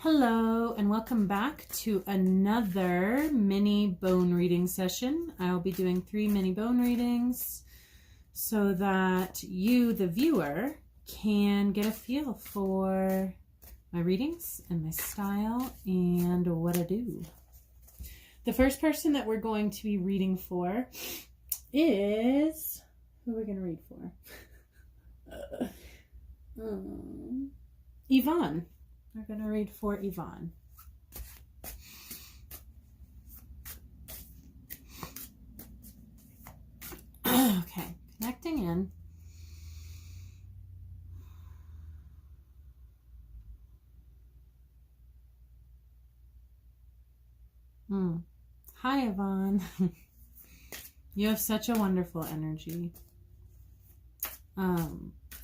Hello and welcome back to another mini bone reading session. I'll be doing 3 mini bone readings so that you, the viewer, can get a feel for my readings and my style and what I do. The first person that we're going to be reading for is... Who are we going to read for? Yvonne. We're going to read for Yvonne. Okay, connecting in. Hi, Yvonne. You have such a wonderful energy.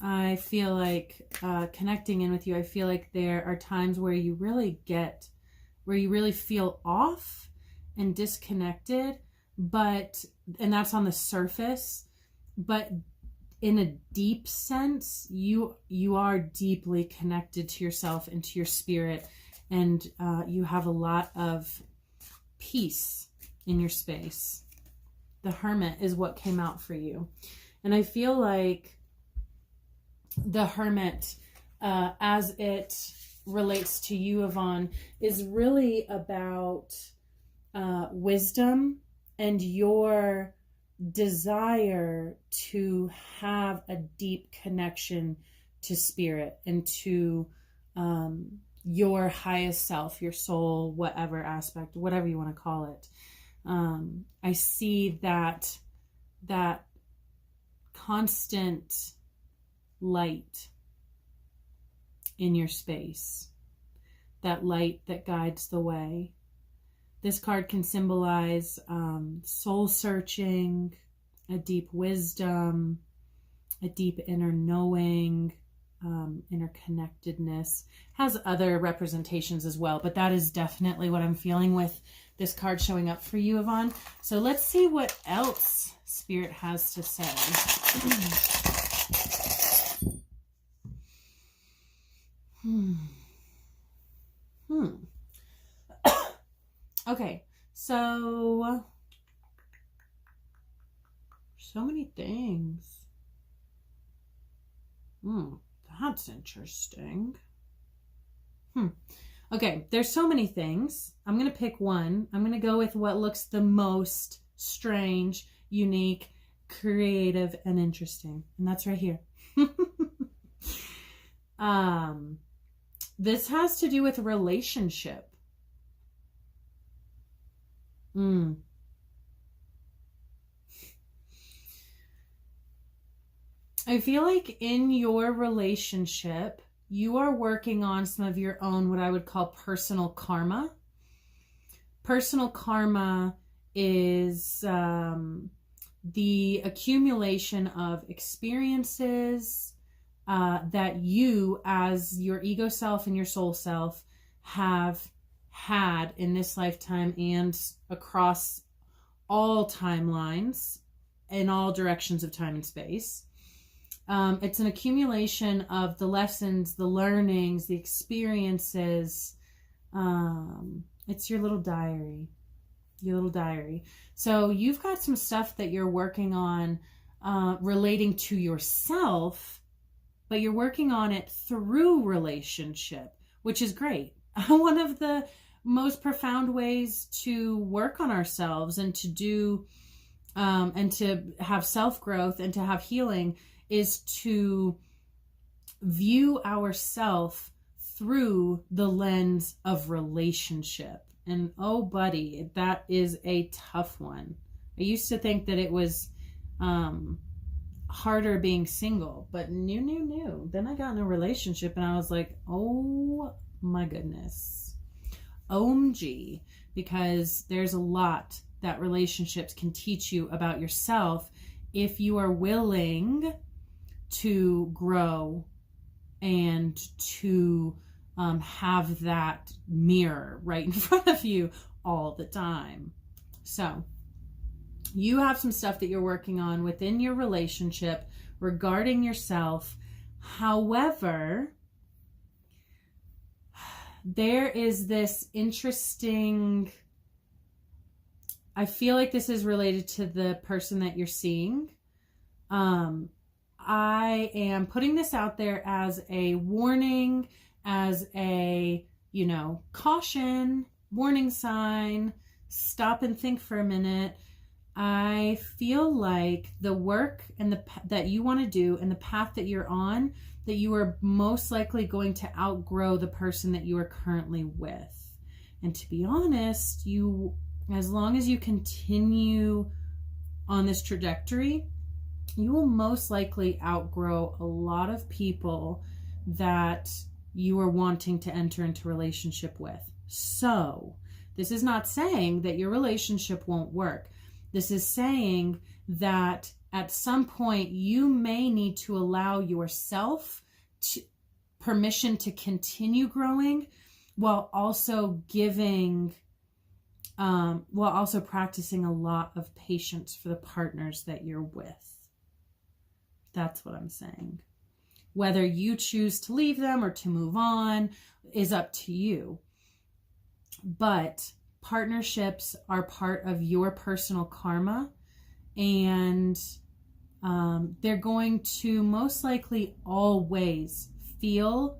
I feel like connecting in with you, I feel like there are times where you really feel off and disconnected, and that's on the surface, but in a deep sense, you are deeply connected to yourself and to your spirit, and you have a lot of peace in your space. The Hermit is what came out for you. And I feel like the Hermit, as it relates to you, Yvonne, is really about wisdom and your desire to have a deep connection to spirit and to your highest self, your soul, whatever aspect, whatever you want to call it. I see that constant light in your space, that light that guides the way. This card can symbolize soul searching, a deep wisdom, a deep inner knowing, interconnectedness. Has other representations as well, but that is definitely what I'm feeling with this card showing up for you, Yvonne. So let's see what else Spirit has to say. Okay, so many things. That's interesting. Okay, there's so many things. I'm going to pick one. I'm going to go with what looks the most strange, unique, creative, and interesting. And that's right here. This has to do with a relationship. I feel like in your relationship, you are working on some of your own, what I would call personal karma. Personal karma is the accumulation of experiences that you, as your ego self and your soul self, have had in this lifetime and across all timelines, in all directions of time and space. It's an accumulation of the lessons, the learnings, the experiences. It's your little diary. So you've got some stuff that you're working on relating to yourself, but you're working on it through relationship, which is great. One of the most profound ways to work on ourselves and to do and to have self-growth and to have healing is to view ourself through the lens of relationship. And oh buddy, that is a tough one. I used to think that it was harder being single, but no. Then I got in a relationship and I was like, oh my goodness. OMG, because there's a lot that relationships can teach you about yourself if you are willing to grow and to have that mirror right in front of you all the time. So you have some stuff that you're working on within your relationship regarding yourself. However, there is this interesting, I feel like this is related to the person that you're seeing. I am putting this out there as a warning, as a, caution, warning sign, stop and think for a minute. I feel like the work and that you want to do and the path that you're on, that you are most likely going to outgrow the person that you are currently with. And to be honest, as long as you continue on this trajectory, you will most likely outgrow a lot of people that you are wanting to enter into relationship with. So this is not saying that your relationship won't work. This is saying that at some point you may need to allow yourself permission to continue growing while also practicing a lot of patience for the partners that you're with. That's what I'm saying. Whether you choose to leave them or to move on is up to you. But partnerships are part of your personal karma, and they're going to most likely always feel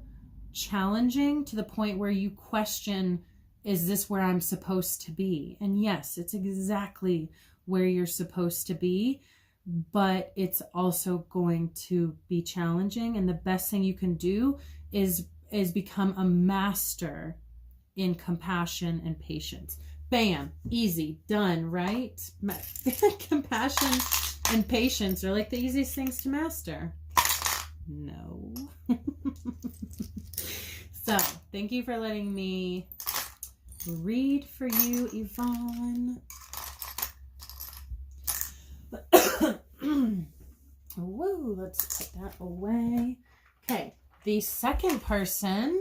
challenging to the point where you question, is this where I'm supposed to be? And yes, it's exactly where you're supposed to be, but it's also going to be challenging. And the best thing you can do is become a master in compassion and patience. Bam, easy, done, right? Compassion and patience are like the easiest things to master. No. So, thank you for letting me read for you, Yvonne. Woo, let's put that away. Okay, the second person.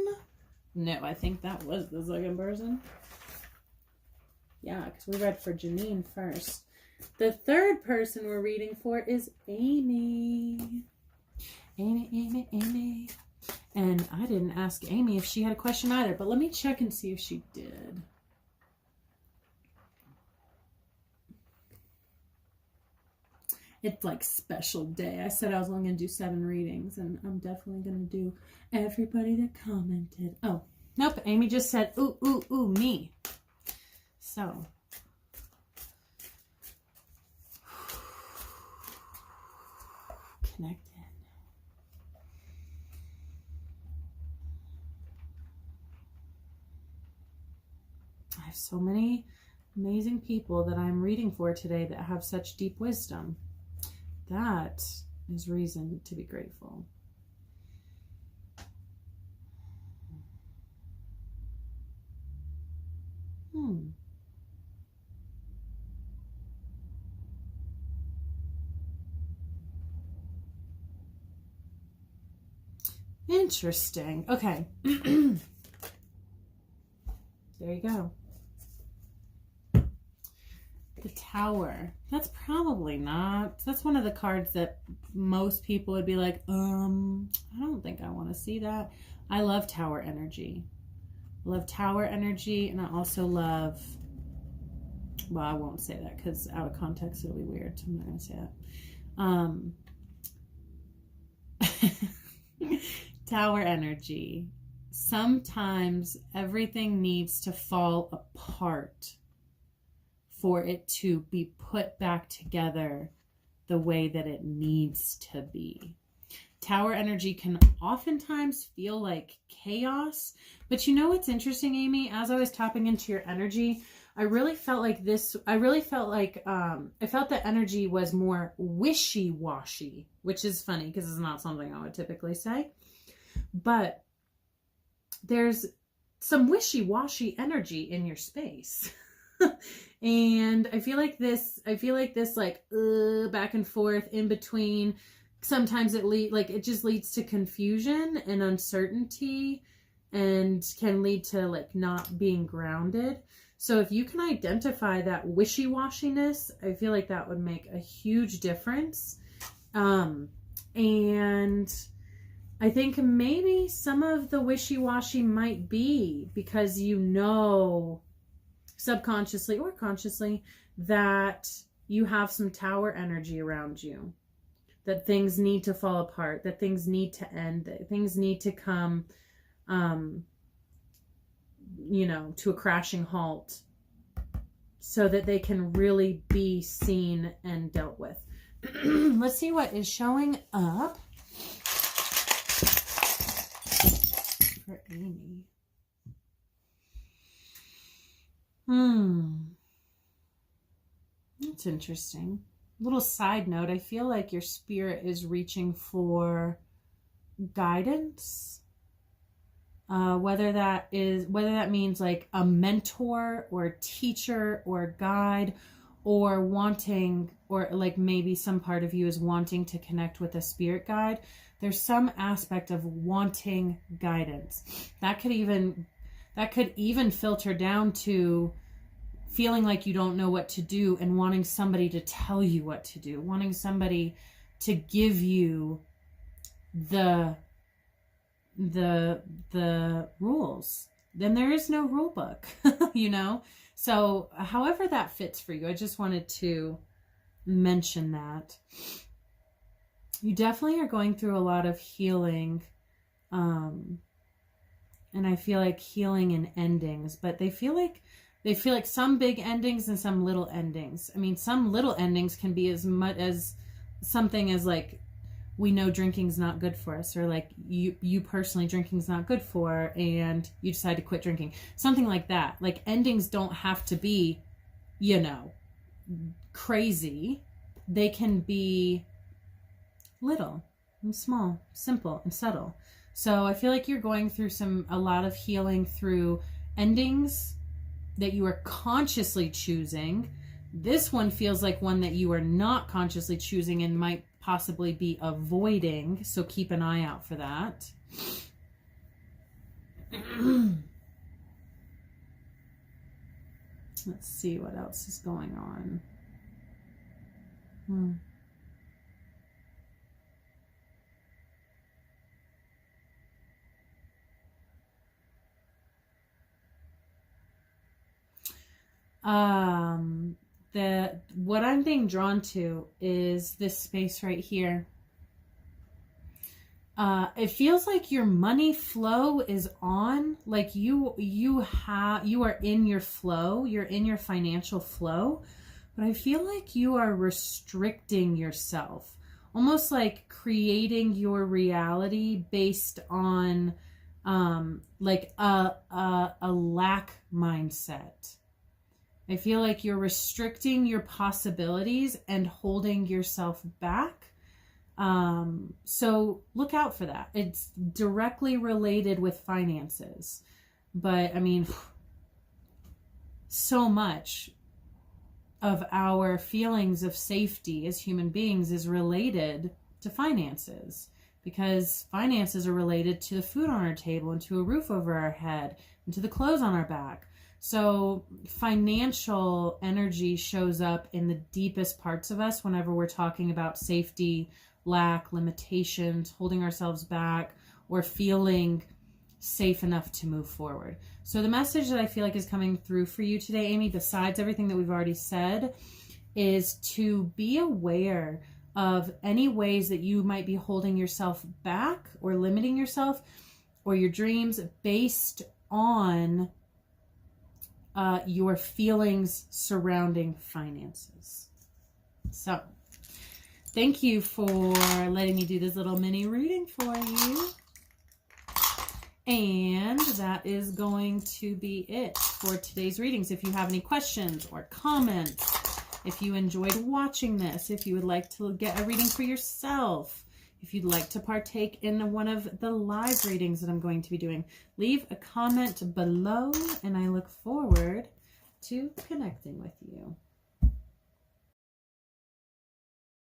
No, I think that was the second person. Yeah, because we read for Janine first. The third person we're reading for is Amy. Amy. And I didn't ask Amy if she had a question either, but let me check and see if she did. It's like special day. I said I was only going to do 7 readings, and I'm definitely going to do everybody that commented. Oh, nope. Amy just said, ooh, me. So. Connected. I have so many amazing people that I'm reading for today that have such deep wisdom. That is reason to be grateful. Interesting. Okay. There you go. The Tower. That's probably not. That's one of the cards that most people would be like, I don't think I want to see that. I love Tower energy. I love Tower energy, and I also love, well, I won't say that because out of context it'll be weird, so I'm not going to say that. Tower energy. Sometimes everything needs to fall apart for it to be put back together the way that it needs to be. Tower energy can oftentimes feel like chaos, but you know what's interesting, Amy? As I was tapping into your energy, I felt that energy was more wishy-washy, which is funny because it's not something I would typically say. But there's some wishy-washy energy in your space. And I feel like this like back and forth in between. Sometimes it just leads to confusion and uncertainty and can lead to like not being grounded. So if you can identify that wishy-washiness, I feel like that would make a huge difference. And I think maybe some of the wishy-washy might be because you know subconsciously or consciously that you have some tower energy around you, that things need to fall apart, that things need to end, that things need to come, you know, to a crashing halt so that they can really be seen and dealt with. Let's see what is showing up for Amy. That's interesting. Little side note, I feel like your spirit is reaching for guidance. Whether that means like a mentor or a teacher or a guide, or wanting, or like maybe some part of you is wanting to connect with a spirit guide. There's some aspect of wanting guidance. That could even filter down to feeling like you don't know what to do and wanting somebody to tell you what to do, wanting somebody to give you the rules. Then there is no rule book, you know? So however that fits for you, I just wanted to mention that. You definitely are going through a lot of healing. And I feel like healing and endings, but they feel like some big endings and some little endings. I mean, some little endings can be as much as something as like, we know drinking's not good for us, or like you personally drinking's not good for, and you decide to quit drinking. Something like that. Like endings don't have to be, you know, crazy. They can be little and small, simple and subtle. So I feel like you're going through a lot of healing through endings that you are consciously choosing. This one feels like one that you are not consciously choosing and might possibly be avoiding. So keep an eye out for that. Let's see what else is going on. What I'm being drawn to is this space right here. It feels like your money flow is on, like you are in your flow, you're in your financial flow, but I feel like you are restricting yourself, almost like creating your reality based on like a lack mindset. I feel like you're restricting your possibilities and holding yourself back. So look out for that. It's directly related with finances. But I mean, so much of our feelings of safety as human beings is related to finances, because finances are related to the food on our table and to a roof over our head and to the clothes on our back. So financial energy shows up in the deepest parts of us whenever we're talking about safety, lack, limitations, holding ourselves back, or feeling safe enough to move forward. So the message that I feel like is coming through for you today, Amy, besides everything that we've already said, is to be aware of any ways that you might be holding yourself back or limiting yourself or your dreams based on your feelings surrounding finances. So thank you for letting me do this little mini reading for you. And that is going to be it for today's readings. If you have any questions or comments, if you enjoyed watching this, if you would like to get a reading for yourself, if you'd like to partake in one of the live readings that I'm going to be doing, leave a comment below, and I look forward to connecting with you.